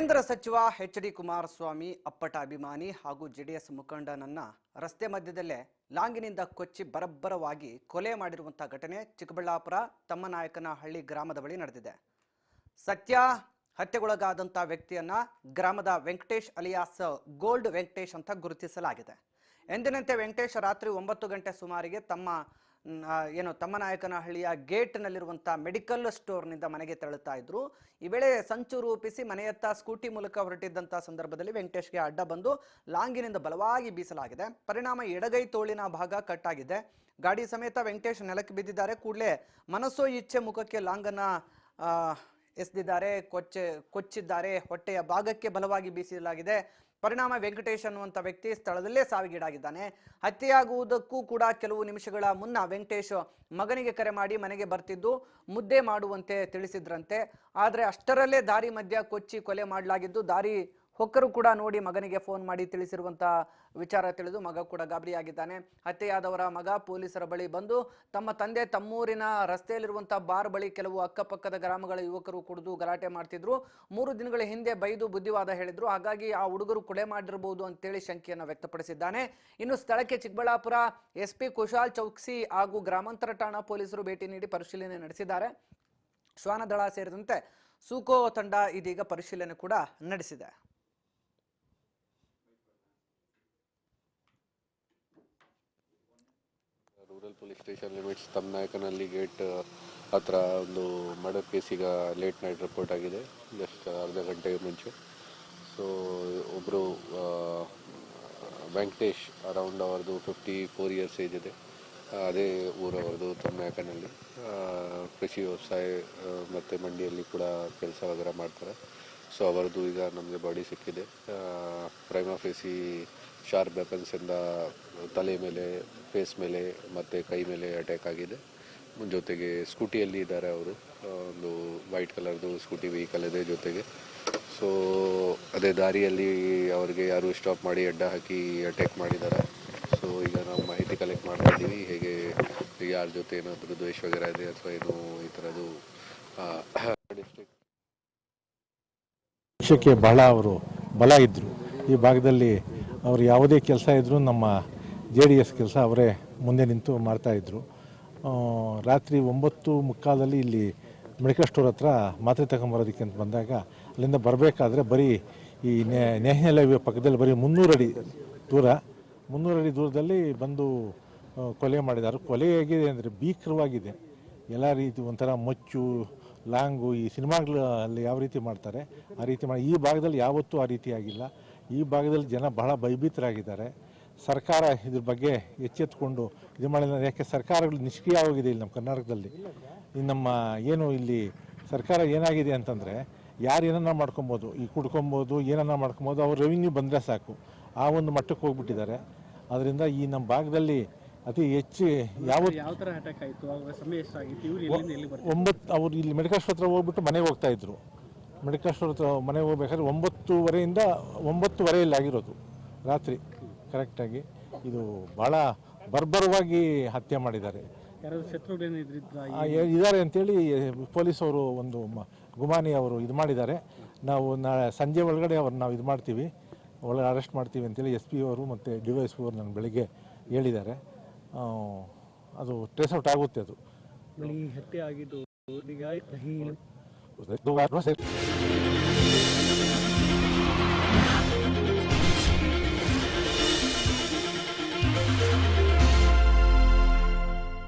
ಕೇಂದ್ರ ಸಚಿವ ಎಚ್.ಡಿ. ಕುಮಾರಸ್ವಾಮಿ ಅಪ್ಪಟ ಅಭಿಮಾನಿ ಹಾಗೂ ಜೆಡಿಎಸ್ ಮುಖಂಡನನ್ನ ರಸ್ತೆ ಮಧ್ಯದಲ್ಲೇ ಲಾಂಗಿನಿಂದ ಕೊಚ್ಚಿ ಬರಬ್ಬರವಾಗಿ ಕೊಲೆ ಮಾಡಿರುವಂತಹ ಘಟನೆ ಚಿಕ್ಕಬಳ್ಳಾಪುರ ತಮ್ಮನಾಯಕನಹಳ್ಳಿ ಗ್ರಾಮದ ಬಳಿ ನಡೆದಿದೆ. ಸತ್ಯ ಹತ್ಯೆಗೊಳಗಾದಂಥ ವ್ಯಕ್ತಿಯನ್ನ ಗ್ರಾಮದ ವೆಂಕಟೇಶ್ ಅಲಿಯಾಸ್ ಗೋಲ್ಡ್ ವೆಂಕಟೇಶ್ ಅಂತ ಗುರುತಿಸಲಾಗಿದೆ. ಎಂದಿನಂತೆ ವೆಂಕಟೇಶ್ ರಾತ್ರಿ 9 ಗಂಟೆ ಸುಮಾರಿಗೆ ತಮ್ಮನಾಯಕನಹಳ್ಳಿಯ ಗೇಟ್ನಲ್ಲಿರುವಂಥ ಮೆಡಿಕಲ್ ಸ್ಟೋರ್ನಿಂದ ಮನೆಗೆ ತೆರಳುತ್ತಾ ಇದ್ರು. ಈ ವೇಳೆ ಸಂಚು ರೂಪಿಸಿ ಮನೆಯತ್ತ ಸ್ಕೂಟಿ ಮೂಲಕ ಹೊರಟಿದ್ದಂಥ ಸಂದರ್ಭದಲ್ಲಿ ವೆಂಕಟೇಶ್ಗೆ ಅಡ್ಡ ಬಂದು ಲಾಂಗಿನಿಂದ ಬಲವಾಗಿ ಬೀಸಲಾಗಿದೆ. ಪರಿಣಾಮ ಎಡಗೈ ತೋಳಿನ ಭಾಗ ಕಟ್ಟಾಗಿದೆ. ಗಾಡಿ ಸಮೇತ ವೆಂಕಟೇಶ್ ನೆಲಕ್ಕೆ ಬಿದ್ದಿದ್ದಾರೆ. ಕೂಡಲೇ ಮನಸ್ಸೋ ಇಚ್ಛೆ ಮುಖಕ್ಕೆ ಲಾಂಗನ್ನ ಎಸೆದಿದ್ದಾರೆ, ಕೊಚ್ಚಿದ್ದಾರೆ. ಹೊಟ್ಟೆಯ ಭಾಗಕ್ಕೆ ಬಲವಾಗಿ ಬೀಸಲಾಗಿದೆ. ಪರಿಣಾಮ ವೆಂಕಟೇಶ್ ಅನ್ನುವಂಥ ವ್ಯಕ್ತಿ ಸ್ಥಳದಲ್ಲೇ ಸಾವಿಗೀಡಾಗಿದ್ದಾನೆ. ಹತ್ಯೆಯಾಗುವುದಕ್ಕೂ ಕೂಡ ಕೆಲವು ನಿಮಿಷಗಳ ಮುನ್ನ ವೆಂಕಟೇಶ್ ಮಗನಿಗೆ ಕರೆ ಮಾಡಿ ಮನೆಗೆ ಬರ್ತಿದ್ದು ಮುದ್ದೆ ಮಾಡುವಂತೆ ತಿಳಿಸಿದ್ರಂತೆ. ಆದರೆ ಅಷ್ಟರಲ್ಲೇ ದಾರಿ ಮಧ್ಯ ಕೊಚ್ಚಿ ಕೊಲೆ ಮಾಡಲಾಗಿದ್ದು, ದಾರಿ ಹೊಕ್ಕರು ಕೂಡ ನೋಡಿ ಮಗನಿಗೆ ಫೋನ್ ಮಾಡಿ ತಿಳಿಸಿರುವಂಥ ವಿಚಾರ ತಿಳಿದು ಮಗ ಕೂಡ ಗಾಬರಿಯಾಗಿದ್ದಾನೆ. ಹತ್ಯೆಯಾದವರ ಮಗ ಪೊಲೀಸರ ಬಳಿ ಬಂದು ತಮ್ಮ ತಂದೆ ತಮ್ಮೂರಿನ ರಸ್ತೆಯಲ್ಲಿರುವಂಥ ಬಾರ್ ಬಳಿ ಕೆಲವು ಅಕ್ಕಪಕ್ಕದ ಗ್ರಾಮಗಳ ಯುವಕರು ಕುಡಿದು ಗಲಾಟೆ ಮಾಡ್ತಿದ್ರು. 3 ದಿನಗಳ ಹಿಂದೆ ಬೈದು ಬುದ್ಧಿವಾದ ಹೇಳಿದ್ರು. ಹಾಗಾಗಿ ಆ ಹುಡುಗರು ಕೊಲೆ ಮಾಡಿರಬಹುದು ಅಂತೇಳಿ ಶಂಕೆಯನ್ನು ವ್ಯಕ್ತಪಡಿಸಿದ್ದಾನೆ. ಇನ್ನು ಸ್ಥಳಕ್ಕೆ ಚಿಕ್ಕಬಳ್ಳಾಪುರ SP ಕುಶಾಲ್ ಚೌಕ್ಸಿ ಹಾಗೂ ಗ್ರಾಮಾಂತರ ಠಾಣಾ ಪೊಲೀಸರು ಭೇಟಿ ನೀಡಿ ಪರಿಶೀಲನೆ ನಡೆಸಿದ್ದಾರೆ. ಶ್ವಾನದಳ ಸೇರಿದಂತೆ ಸೂಕೋ ತಂಡ ಇದೀಗ ಪರಿಶೀಲನೆ ಕೂಡ ನಡೆಸಿದೆ. Rural police station limits Tammanayakanahalli gate ಹತ್ರ ಒಂದು ಮರ್ಡರ್ ಕೇಸ್ ಈಗ ಲೇಟ್ ನೈಟ್ ರಿಪೋರ್ಟ್ ಆಗಿದೆ, ಜಸ್ಟ್ ಅರ್ಧ ಗಂಟೆ ಮುಂಚೆ. ಸೊ ಒಬ್ಬರು ವೆಂಕಟೇಶ್ ಅರೌಂಡ್ ಅವ್ರದ್ದು 54 ಇಯರ್ಸ್ ಏಜ್ ಇದೆ. ಅದೇ ಊರವರದು ತಮ್ಮನಾಯಕನಹಳ್ಳಿ. ಕೃಷಿ ವ್ಯವಸಾಯ ಮತ್ತು ಮಂಡಿಯಲ್ಲಿ ಕೂಡ ಕೆಲಸ ವಗैरह ಮಾಡ್ತಾರೆ. ಸೊ ಅವರದ್ದು ಈಗ ನಮಗೆ ಬಾಡಿ ಸಿಕ್ಕಿದೆ. ಪ್ರೈಮಾ ಫೇಸಿ ಶಾರ್ಪ್ ವೆಪನ್ಸಿಂದ ತಲೆ ಮೇಲೆ, ಫೇಸ್ ಮೇಲೆ ಮತ್ತು ಕೈ ಮೇಲೆ ಅಟ್ಯಾಕ್ ಆಗಿದೆ. ಜೊತೆಗೆ ಸ್ಕೂಟಿಯಲ್ಲಿ ಇದ್ದಾರೆ ಅವರು. ಒಂದು ವೈಟ್ ಕಲರ್ದು ಸ್ಕೂಟಿ ವೆಹಿಕಲ್ ಇದೆ ಜೊತೆಗೆ. ಸೊ ಅದೇ ದಾರಿಯಲ್ಲಿ ಅವರಿಗೆ ಯಾರು ಸ್ಟಾಪ್ ಮಾಡಿ ಅಡ್ಡ ಹಾಕಿ ಅಟ್ಯಾಕ್ ಮಾಡಿದ್ದಾರೆ. ಸೊ ಈಗ ನಾವು ಮಾಹಿತಿ ಕಲೆಕ್ಟ್ ಮಾಡ್ತಾ ಇದ್ದೀವಿ, ಹೇಗೆ ಯಾರ ಜೊತೆ ಏನಾದರೂ ದ್ವೇಷ ವಗैरह ಇದೆ ಅಥವಾ ಏನು ಈ ಥರದ್ದು. ಪಕ್ಷಕ್ಕೆ ಬಹಳ ಅವರು ಬಲ ಇದ್ದರು. ಈ ಭಾಗದಲ್ಲಿ ಅವರು ಯಾವುದೇ ಕೆಲಸ ಇದ್ದರೂ ನಮ್ಮ JDS ಕೆಲಸ ಅವರೇ ಮುಂದೆ ನಿಂತು ಮಾಡ್ತಾಯಿದ್ರು. ರಾತ್ರಿ 9:15 ಇಲ್ಲಿ ಮೆಡಿಕಲ್ ಸ್ಟೋರ್ ಹತ್ರ ಮಾತ್ರೆ ತಗೊಂಬರೋದಕ್ಕೆ ಅಂತ ಬಂದಾಗ ಅಲ್ಲಿಂದ ಬರಬೇಕಾದ್ರೆ ಬರೀ ಈ ನ್ಯಾಷನಲ್ ಹೈವೇ ಪಕ್ಕದಲ್ಲಿ ಬರೀ 300 ಅಡಿ ದೂರದಲ್ಲಿ ಬಂದು ಕೊಲೆ ಮಾಡಿದ್ದಾರೆ. ಕೊಲೆ ಹೇಗಿದೆ ಅಂದರೆ ಭೀಕರವಾಗಿದೆ. ಎಲ್ಲ ರೀತಿ ಒಂಥರ ಮೊಚ್ಚು ಲಾಂಗು ಈ ಸಿನಿಮಾಗಳಲ್ಲಿ ಯಾವ ರೀತಿ ಮಾಡ್ತಾರೆ ಆ ರೀತಿ ಮಾಡಿ ಈ ಭಾಗದಲ್ಲಿ ಯಾವತ್ತೂ ಆ ರೀತಿ ಆಗಿಲ್ಲ. ಈ ಭಾಗದಲ್ಲಿ ಜನ ಬಹಳ ಭಯಭೀತರಾಗಿದ್ದಾರೆ. ಸರ್ಕಾರ ಇದ್ರ ಬಗ್ಗೆ ಎಚ್ಚೆತ್ತುಕೊಂಡು ಇದು ಮಾಡಿಲ್ಲ. ಯಾಕೆ ಸರ್ಕಾರಗಳು ನಿಷ್ಕ್ರಿಯವಾಗಿದೆ ಇಲ್ಲಿ ನಮ್ಮ ಕರ್ನಾಟಕದಲ್ಲಿ. ನಮ್ಮ ಏನು ಇಲ್ಲಿ ಸರ್ಕಾರ ಏನಾಗಿದೆ ಅಂತಂದರೆ ಯಾರು ಏನನ್ನ ಮಾಡ್ಕೊಬೋದು, ಈ ಕುಡ್ಕೊಬೋದು, ಏನನ್ನ ಮಾಡ್ಕೊಬೋದು, ಅವ್ರ ರೆವಿನ್ಯೂ ಬಂದರೆ ಸಾಕು, ಆ ಒಂದು ಮಟ್ಟಕ್ಕೆ ಹೋಗ್ಬಿಟ್ಟಿದ್ದಾರೆ. ಅದರಿಂದ ಈ ನಮ್ಮ ಭಾಗದಲ್ಲಿ ಅತಿ ಹೆಚ್ಚು ಯಾವ ಥರ ಅಟ್ಯಾಕ್ ಆಯಿತು, ಸಮಯ ಎಷ್ಟಾಗಿತ್ತು, 9 ಅವರು ಇಲ್ಲಿ ಮೆಡಿಕಲ್ ಸ್ಟೋರ್ ಹತ್ರ ಹೋಗ್ಬಿಟ್ಟು ಮನೆಗೆ ಹೋಗ್ತಾಯಿದ್ರು. ಮೆಡಿಕಲ್ ಸ್ಟೋರ್ ಹತ್ರ ಮನೆಗೆ ಹೋಗ್ಬೇಕಾದ್ರೆ 9:30ಯಿಂದ 9:30 ಆಗಿರೋದು ರಾತ್ರಿ ಕರೆಕ್ಟಾಗಿ. ಇದು ಭಾಳ ಬರ್ಬರವಾಗಿ ಹತ್ಯೆ ಮಾಡಿದ್ದಾರೆ. ಇದ್ದಾರೆ ಅಂತೇಳಿ ಪೊಲೀಸವರು ಒಂದು ಗುಮಾನಿ ಅವರು ಇದು ಮಾಡಿದ್ದಾರೆ. ನಾವು ನಾಳೆ ಸಂಜೆ ಒಳಗಡೆ ಅವ್ರು ನಾವು ಇದು ಮಾಡ್ತೀವಿ, ಒಳಗೆ ಅರೆಸ್ಟ್ ಮಾಡ್ತೀವಿ ಅಂತೇಳಿ SP ಅವರು ಮತ್ತು DYSP ಅವರು ನನ್ನ ಬೆಳಗ್ಗೆ ಹೇಳಿದ್ದಾರೆ. ಅದು ಟ್ರೇಸ್ ಔಟ್ ಆಗುತ್ತೆ. ಅದು ಹತ್ಯೆ ಆಗಿದ್ದು